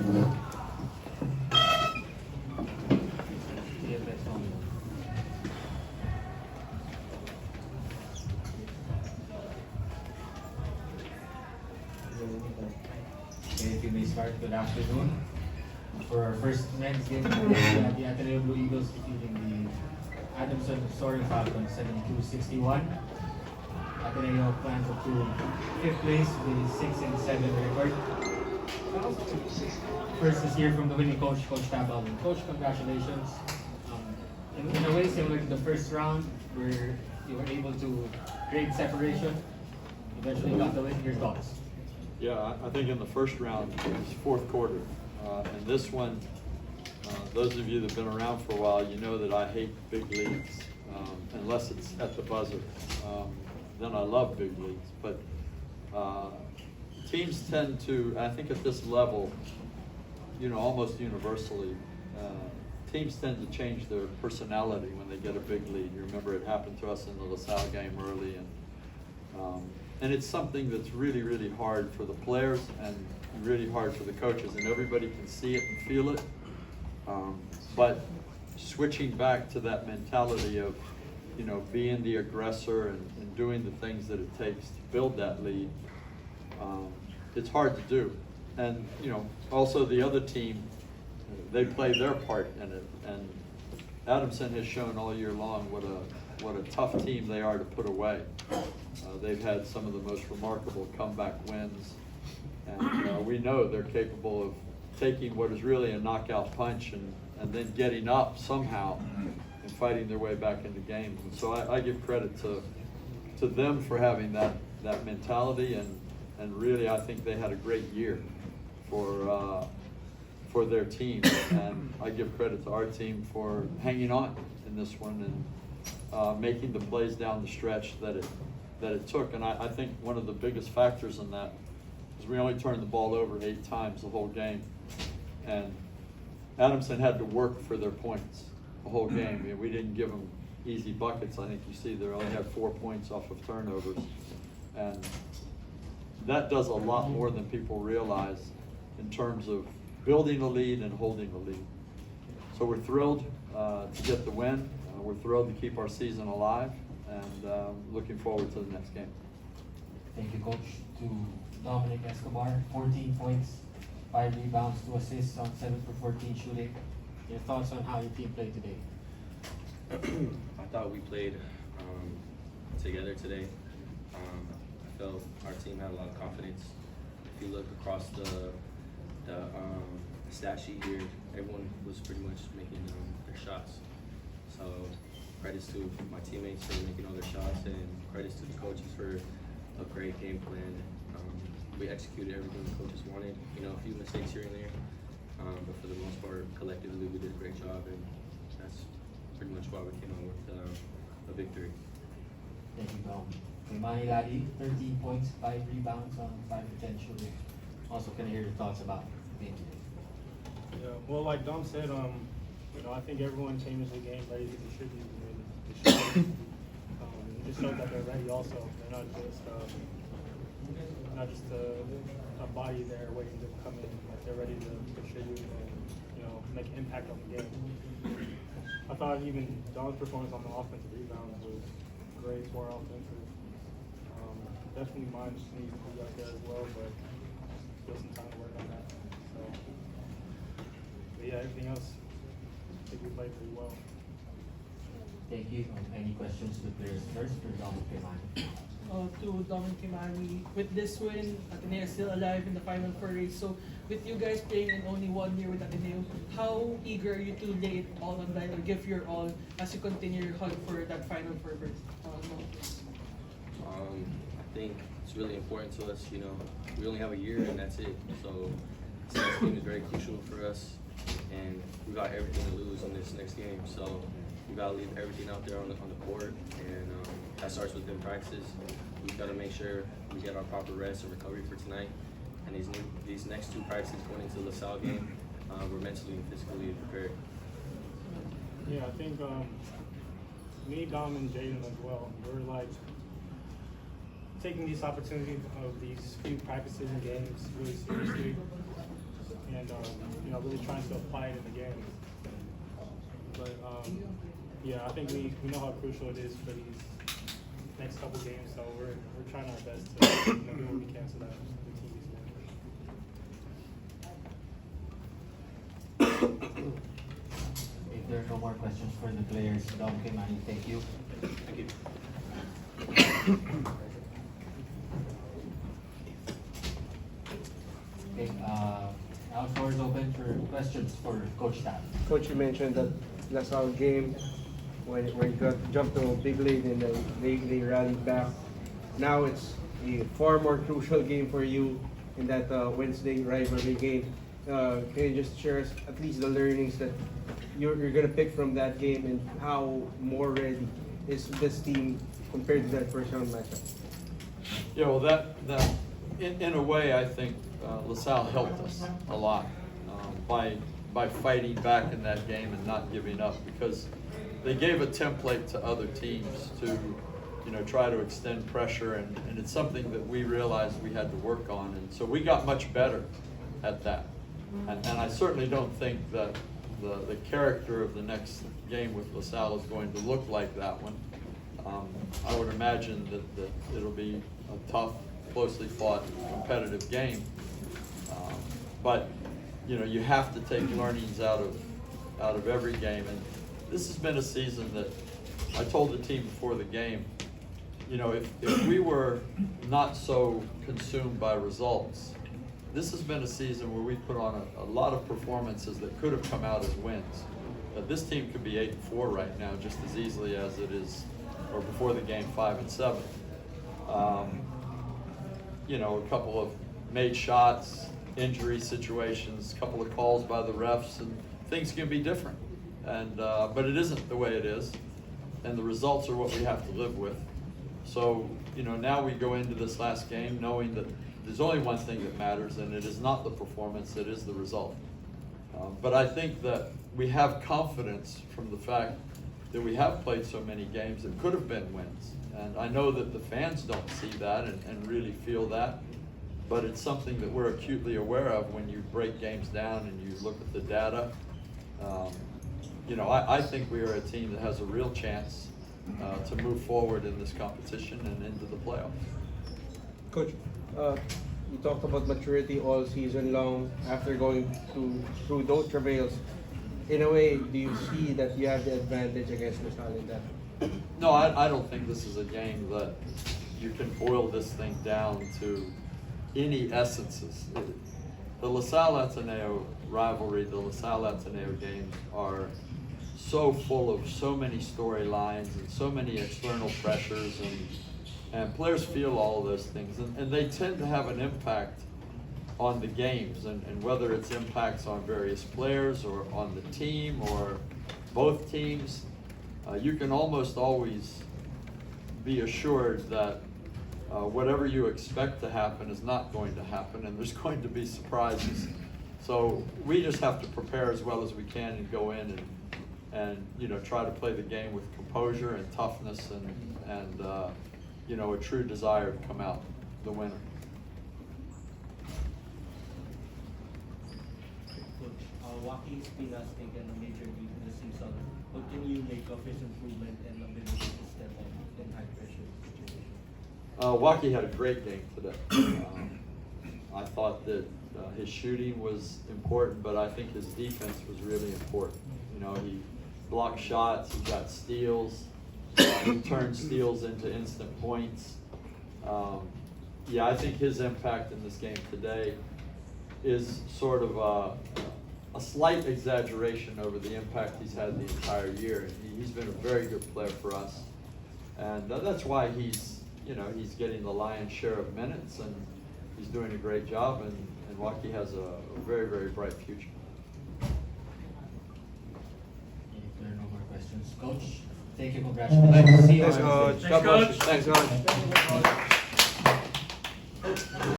If you may start, good afternoon. For our first men's game, the Ateneo Blue Eagles defeating the Adamson Soaring Falcons 72-61. Ateneo plans up to 5th place with a 6-7 record. First is here from the winning coach, Coach Baldwin. Coach, congratulations. In a way, similar to the first round, where you were able to create separation, eventually got the win. Your thoughts? Yeah, I think in the first round, it was fourth quarter. And this one, those of you that have been around for a while, you know that I hate big leads, unless it's at the buzzer. Then I love big leads. But teams tend to, I think at this level, almost universally, teams tend to change their personality when they get a big lead. You remember it happened to us in the LaSalle game early, and it's something that's really, really hard for the players and really hard for the coaches, and everybody can see it and feel it. But switching back to that mentality of, being the aggressor and doing the things that it takes to build that lead, it's hard to do. And, also the other team, they play their part in it. And Adamson has shown all year long what a tough team they are to put away. They've had some of the most remarkable comeback wins, and we know they're capable of taking what is really a knockout punch and then getting up somehow and fighting their way back into games. And so I give credit to them for having that mentality, and really I think they had a great year for their team, and I give credit to our team for hanging on in this one and making the plays down the stretch that it took. And I think one of the biggest factors in that is we only turned the ball over 8 times the whole game, and Adamson had to work for their points the whole game. I mean, we didn't give them easy buckets. I think you see they only had 4 points off of turnovers, and that does a lot more than people realize in terms of building a lead and holding a lead. So we're thrilled to get the win. We're thrilled to keep our season alive, and looking forward to the next game. Thank you, Coach. To Dominic Escobar, 14 points, 5 rebounds, 2 assists on 7 for 14 shooting. Your thoughts on how your team played today? I thought we played together today. I felt our team had a lot of confidence. If you look across the stat sheet here, everyone was pretty much making their shots. So credits to my teammates for making all their shots, and credits to the coaches for a great game plan. We executed everything the coaches wanted. A few mistakes here and there, but for the most part, collectively we did a great job, and that's pretty much why we came out with a victory. Thank you, Dom. Kymani, Ladi, 13 points, 5 rebounds on 5 for 10 shooting. Also, can I hear your thoughts about the game today? Yeah, well, like Dom said, I think everyone came into the game ready to contribute, and it just showed that they're ready. Also, they're not just a body there waiting to come in. Like, they're ready to contribute and make an impact on the game. I thought even Dom's performance on the offensive rebounds was great for our offensive. Definitely mine just needs to be out there as well, but still some time to work on that. So, but yeah, everything else, I think we played pretty well. Thank you. Any questions to the players first for Dom and Kymani? To Dom and Kymani, with this win, Ateneo is still alive in the Final Four race. So, with you guys playing in only 1 year with Ateneo, how eager are you to lay it all on line or give your all as you continue your hunt for that Final Four berth? I think it's really important to us. We only have a year and that's it. So this next game is very crucial for us, and we got everything to lose in this next game. So we gotta leave everything out there on the court, and that starts with them practices. We gotta make sure we get our proper rest and recovery for tonight. And these next 2 practices going into the LaSalle game, we're mentally and physically prepared. Yeah, I think me, Dom, and Jaden as well, we're like taking these opportunities of these few practices and games really seriously. And really trying to apply it in the game. But yeah, I think we know how crucial it is for these next couple games, so we're trying our best to do what we can so that the team is winning. If there are no more questions for the players, Dom, Kymani, thank you. Thank you. Okay, now floor is open for questions for Coach Tan. Coach, you mentioned that LaSalle game when you got jumped to a big lead and then they rallied back. Now it's a far more crucial game for you in that Wednesday rivalry game. Can you just share us at least the learnings that you're going to pick from that game and how more ready is this team compared to that first round matchup? Yeah, well, that in a way, I think LaSalle helped us a lot by fighting back in that game and not giving up, because they gave a template to other teams to, try to extend pressure, and it's something that we realized we had to work on, and so we got much better at that. And I certainly don't think that the character of the next game with LaSalle is going to look like that one. I would imagine that it'll be a tough, closely fought, competitive game. But you have to take learnings out of every game, and this has been a season that I told the team before the game. If we were not so consumed by results, this has been a season where we put on a lot of performances that could have come out as wins. This team could be 8-4 right now, just as easily as it is, or before the game, 5-7. A couple of made shots, injury situations, a couple of calls by the refs, and things can be different. And but it isn't the way it is, and the results are what we have to live with. So now we go into this last game knowing that there's only one thing that matters, and it is not the performance, it is the result. But I think that we have confidence from the fact that we have played so many games that could have been wins. And I know that the fans don't see that and really feel that, but it's something that we're acutely aware of when you break games down and you look at the data. I think we are a team that has a real chance to move forward in this competition and into the playoffs. Coach, you talked about maturity all season long after going through those travails. In a way, do you see that you have the advantage against LaSalle in that? No, I don't think this is a game that you can boil this thing down to any essences. The LaSalle Ateneo rivalry, the LaSalle Ateneo games are so full of so many storylines and so many external pressures, and players feel all of those things, and they tend to have an impact on the games, and whether it's impacts on various players or on the team or both teams, you can almost always be assured that whatever you expect to happen is not going to happen, and there's going to be surprises. So we just have to prepare as well as we can and go in and try to play the game with composure and toughness and a true desire to come out the winner. Joaquin's been has taken a major lead this season. What can you make of his improvement and ability to step up in high pressure situations? Joaquin had a great game today. I thought that his shooting was important, but I think his defense was really important. He blocked shots, he got steals, he turned steals into instant points. I think his impact in this game today is sort of a slight exaggeration over the impact he's had the entire year. He's been a very good player for us, and that's why he's getting the lion's share of minutes, and he's doing a great job, and Joaquin has a very, very bright future. If there are no more questions, Coach, thank you, congratulations. See you Thanks, on Coach. Wednesday. God bless you. Thanks, Coach.